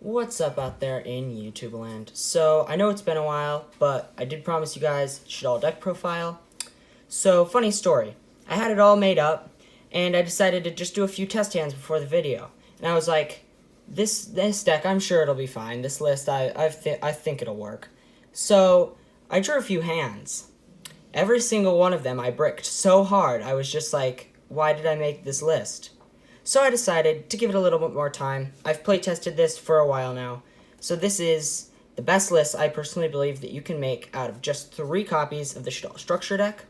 What's up out there in YouTube land? So, I know it's been a while, but I did promise you guys Shaddoll deck profile. So, funny story. I had it all made up, and I decided to just do a few test hands before the video. And I was like, this deck, I'm sure it'll be fine. This list, I think it'll work. So, I drew a few hands. Every single one of them I bricked so hard, I was just like, why did I make this list? So I decided to give it a little bit more time. I've playtested this for a while now. So this is the best list I personally believe that you can make out of just 3 copies of the Shaddoll Structure deck.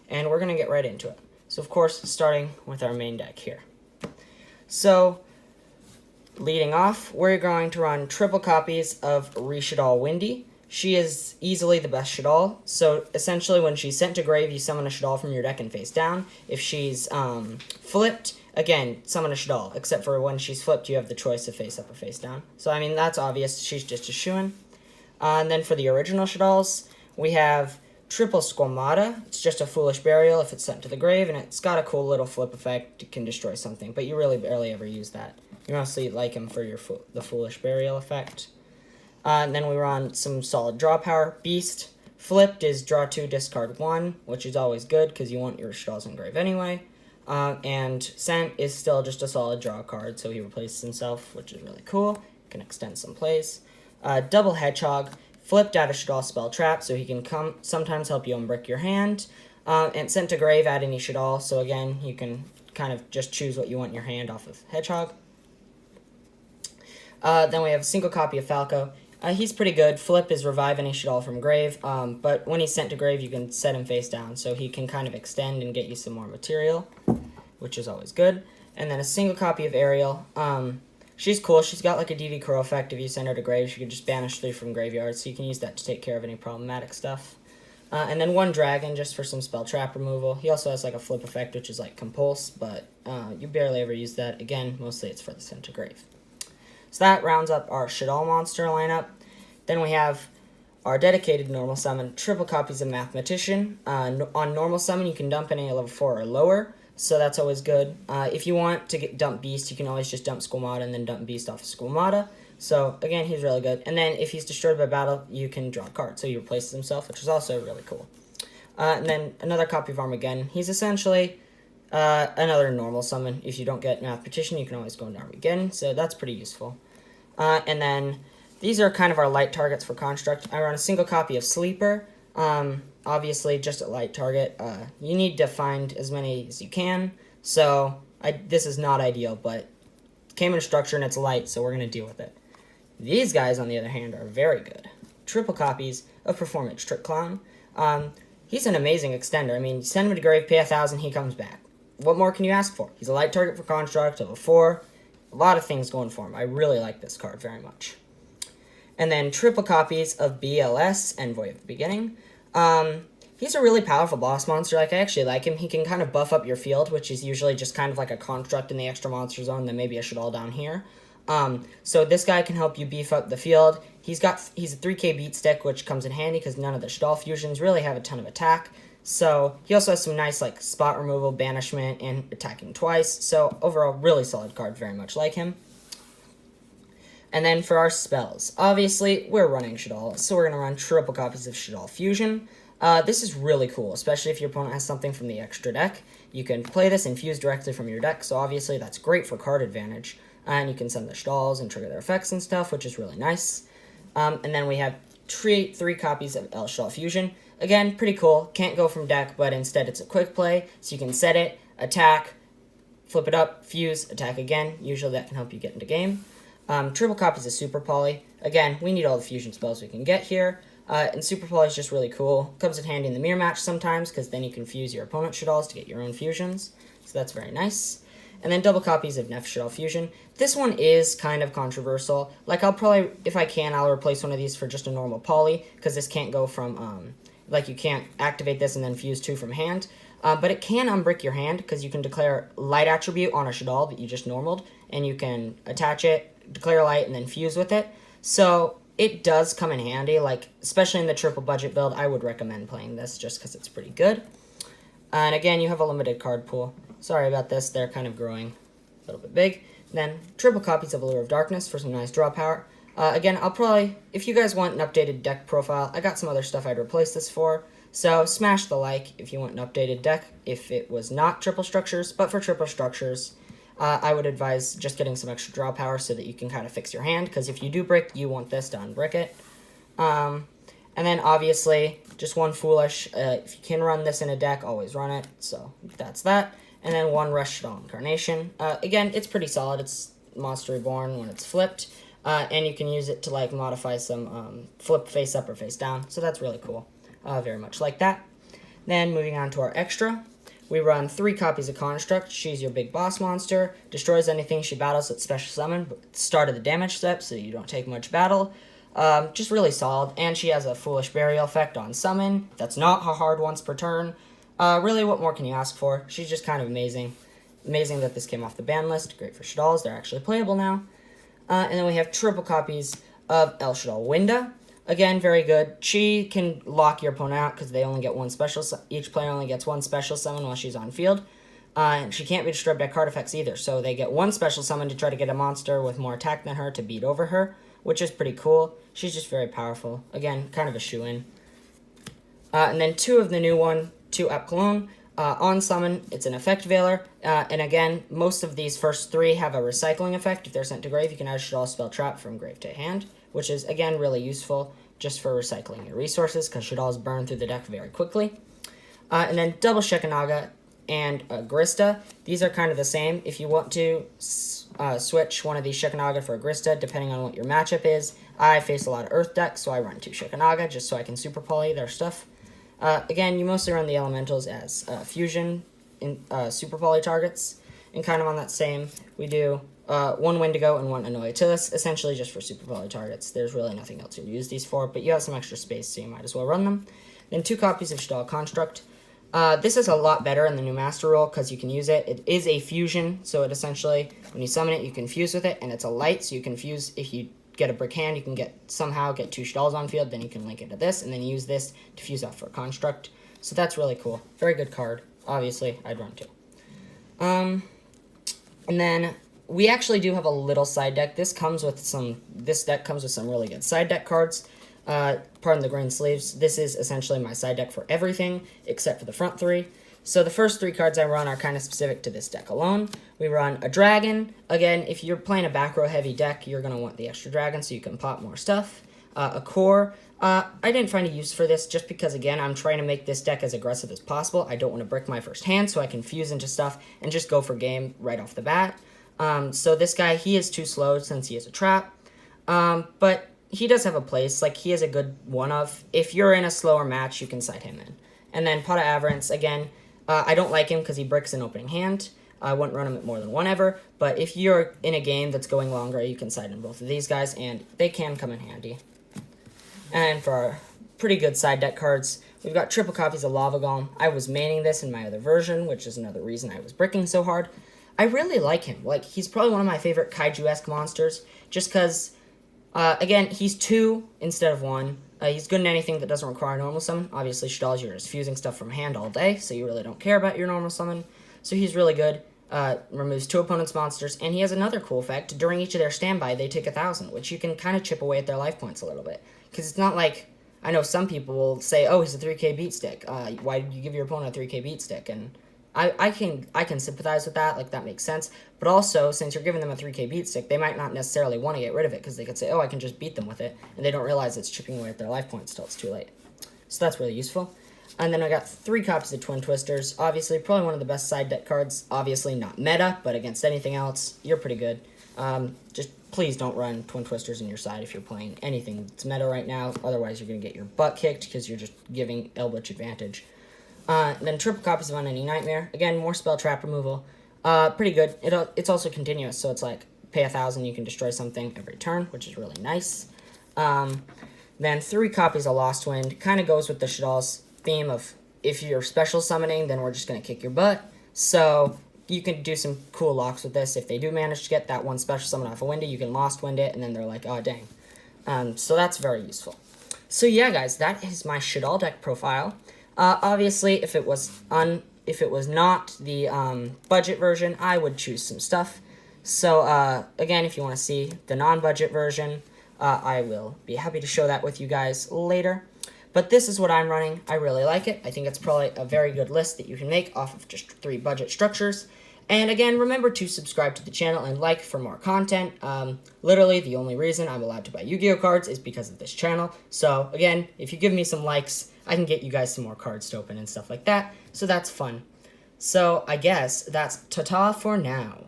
And we're going to get right into it. So of course, starting with our main deck here. So, leading off, we're going to run triple copies of Shaddoll Windy. She is easily the best Shaddoll. So essentially when she's sent to grave, you summon a Shaddoll from your deck and face down. If she's flipped, again, summon a Shaddoll, except for when she's flipped, you have the choice of face up or face down. So, I mean, that's obvious. She's just a shoo-in. And then for the original Shadolls, we have Triple Squamata. It's just a Foolish Burial if it's sent to the grave, and it's got a cool little flip effect. It can destroy something, but you really barely ever use that. You mostly like him for the Foolish Burial effect. And then we run some solid draw power. Beast. Flipped is draw 2, discard 1, which is always good because you want your Shadolls in grave anyway. And Sent is still just a solid draw card, so he replaces himself, which is really cool. Can extend some plays. Double Hedgehog, flipped out of Shaddoll spell trap, so he can sometimes help you unbrick your hand. And sent to grave, add any Shaddoll, so again, you can kind of just choose what you want in your hand off of Hedgehog. Then we have a single copy of Falco. He's pretty good. Flip is revive any Shaddoll from grave, but when he's sent to grave, you can set him face down, so he can kind of extend and get you some more material, which is always good. And then a single copy of Ariel. She's cool. She's got like a DV Crow effect. If you send her to grave, she can just banish 3 from graveyard, so you can use that to take care of any problematic stuff. And then 1 Dragon, just for some spell trap removal. He also has like a flip effect, which is like Compulse, but you barely ever use that. Again, mostly it's for the sent to grave. So that rounds up our Shaddoll monster lineup. Then we have our dedicated normal summon, triple copies of Mathematician. On normal summon, you can dump any level 4 or lower, so that's always good. If you want to dump Beast, you can always just dump Squamata and then dump Beast off of Squamata. So, again, he's really good. And then if he's destroyed by battle, you can draw a card, so he replaces himself, which is also really cool. And then another copy of Armageddon. He's essentially another normal summon. If you don't get Mathematician, you can always go into Armageddon, so that's pretty useful. And then these are kind of our light targets for Construct. I run a single copy of Sleeper. Obviously, just a light target. You need to find as many as you can, so this is not ideal, but it came in a structure and it's light, so we're going to deal with it. These guys, on the other hand, are very good. Triple copies of Performance Trick Clown. He's an amazing extender. I mean, send him to grave, pay 1,000, he comes back. What more can you ask for? He's a light target for Construct, level 4. A lot of things going for him. I really like this card very much. And then triple copies of BLS, Envoy of the Beginning. He's a really powerful boss monster. Like, I actually like him. He can kind of buff up your field, which is usually just kind of like a Construct in the extra monster zone, then maybe a Shaddoll down here. So this guy can help you beef up the field. He's a 3k beat stick, which comes in handy because none of the Shaddoll fusions really have a ton of attack. So he also has some nice like spot removal, banishment, and attacking twice. So overall, really solid card, very much like him. And then for our spells, obviously we're running Shaddoll, so we're going to run triple copies of Shaddoll Fusion. This is really cool, especially if your opponent has something from the extra deck. You can play this and fuse directly from your deck, so obviously that's great for card advantage. And you can send the Shadolls and trigger their effects and stuff, which is really nice. And then we have 3 copies of Shaddoll Fusion. Again, pretty cool. Can't go from deck, but instead it's a quick play, so you can set it, attack, flip it up, fuse, attack again. Usually that can help you get into game. Triple copies of Super Poly. Again, we need all the fusion spells we can get here. And Super Poly is just really cool. Comes in handy in the mirror match sometimes, because then you can fuse your opponent's Shadolls to get your own fusions. So that's very nice. And then double copies of Neff Shaddoll Fusion. This one is kind of controversial. Like, I'll probably, if I can, I'll replace one of these for just a normal Poly, because this can't go from, like, you can't activate this and then fuse 2 from hand. But it can unbrick your hand, because you can declare Light attribute on a Shaddoll that you just normaled, and you can attach it, declare Light, and then fuse with it. So it does come in handy, like, especially in the triple budget build, I would recommend playing this just because it's pretty good. And again, you have a limited card pool. Sorry about this, they're kind of growing a little bit big. Then triple copies of Allure of Darkness for some nice draw power. Again, I'll probably, if you guys want an updated deck profile, I got some other stuff I'd replace this for. So smash the like if you want an updated deck if it was not triple structures. But for triple structures, I would advise just getting some extra draw power so that you can kind of fix your hand. Because if you do brick, you want this to unbrick it. And then obviously, just one Foolish. If you can run this in a deck, always run it. So that's that. And then one Rush Shaddoll Incarnation. Again, it's pretty solid. It's Monster Reborn when it's flipped. And you can use it to like modify some flip face up or face down. So that's really cool. Very much like that. Then moving on to our extra. We run 3 copies of Construct. She's your big boss monster. Destroys anything she battles at special summon. Start of the damage step so you don't take much battle. Just really solid. And she has a Foolish Burial effect on summon. That's not hard once per turn. Really, what more can you ask for? She's just kind of amazing. Amazing that this came off the ban list. Great for Shaddolls. They're actually playable now. And then we have triple copies of El Shaddoll Winda. Again, very good. She can lock your opponent out because they only get one special. Each player only gets one special summon while she's on field. And she can't be destroyed by card effects either. So they get one special summon to try to get a monster with more attack than her to beat over her, which is pretty cool. She's just very powerful. Again, kind of a shoo-in. And then 2 of the new one, 2 Up Cologne. On summon, it's an effect veiler. And again, most of these first 3 have a recycling effect. If they're sent to grave, you can add Shaddoll Spell Trap from grave to hand, which is, again, really useful just for recycling your resources, because Shaddolls burn through the deck very quickly. And then double Shekanaga and Grista. These are kind of the same. If you want to switch one of these Shekanaga for a Grista, depending on what your matchup is, I face a lot of Earth decks, so I run 2 Shekanaga just so I can super poly their stuff. Again, you mostly run the elementals as fusion in super poly targets, and kind of on that same, we do 1 Wendigo and 1 Annoyatilis, essentially just for super poly targets. There's really nothing else you use these for, but you have some extra space, so you might as well run them. Then 2 copies of Shaddoll Construct. This is a lot better in the new Master Rule because you can use it. It is a fusion, so it essentially, when you summon it, you can fuse with it, and it's a light, so you can fuse. If you get a brick hand, you can somehow get 2 Shadolls on field, then you can link it to this, and then use this to fuse out for a Construct. So that's really cool. Very good card. Obviously, I'd run 2. And then we actually do have a little side deck. This deck comes with some really good side deck cards. Pardon the green sleeves. This is essentially my side deck for everything except for the front 3. So the first 3 cards I run are kind of specific to this deck alone. We run a dragon. Again, if you're playing a back row heavy deck, you're going to want the extra dragon so you can pop more stuff. A core. I didn't find a use for this just because, again, I'm trying to make this deck as aggressive as possible. I don't want to brick my first hand so I can fuse into stuff and just go for game right off the bat. So this guy, he is too slow since he is a trap. But he does have a place. Like, he is a good one-of. If you're in a slower match, you can side him in. And then Pot of Avarice, again, I don't like him because he bricks an opening hand. I wouldn't run him at more than 1 ever. But if you're in a game that's going longer, you can side in both of these guys, and they can come in handy. And for our pretty good side deck cards, we've got triple copies of Lava Golem. I was maining this in my other version, which is another reason I was bricking so hard. I really like him. Like, he's probably one of my favorite kaiju-esque monsters, just because, again, he's 2 instead of 1. He's good in anything that doesn't require normal summon. Obviously, Shaddolls, you're just fusing stuff from hand all day, so you really don't care about your normal summon. So he's really good. Removes 2 opponents' monsters, and he has another cool effect. During each of their standby, they take 1,000, which you can kind of chip away at their life points a little bit. Because it's not like, I know some people will say, oh, he's a 3k beat stick. Why did you give your opponent a 3k beat stick? And I can sympathize with that, like, that makes sense. But also, since you're giving them a 3k beat stick, they might not necessarily want to get rid of it, because they could say, oh, I can just beat them with it, and they don't realize it's chipping away at their life points till it's too late. So that's really useful. And then I got 3 copies of Twin Twisters. Obviously, probably one of the best side deck cards. Obviously, not meta, but against anything else, you're pretty good. Just please don't run Twin Twisters in your side if you're playing anything that's meta right now. Otherwise, you're going to get your butt kicked because you're just giving Elbitch advantage. Then triple copies of Unending Nightmare. Again, more spell trap removal. Pretty good. It's also continuous, so it's like pay 1,000, you can destroy something every turn, which is really nice. Then 3 copies of Lost Wind. Kind of goes with the Shaddolls theme of if you're special summoning, then we're just going to kick your butt. So you can do some cool locks with this. If they do manage to get that one special summon off a window, you can Lost Wind it, and then they're like, oh, dang. So that's very useful. So yeah, guys, that is my Shaddoll deck profile. Obviously, if it was not the budget version, I would choose some stuff. So, again, if you want to see the non-budget version, I will be happy to show that with you guys later. But this is what I'm running. I really like it. I think it's probably a very good list that you can make off of just 3 budget structures. And again, remember to subscribe to the channel and like for more content. Literally, the only reason I'm allowed to buy Yu-Gi-Oh cards is because of this channel. So, again, if you give me some likes, I can get you guys some more cards to open and stuff like that. So that's fun. So, I guess that's ta-ta for now.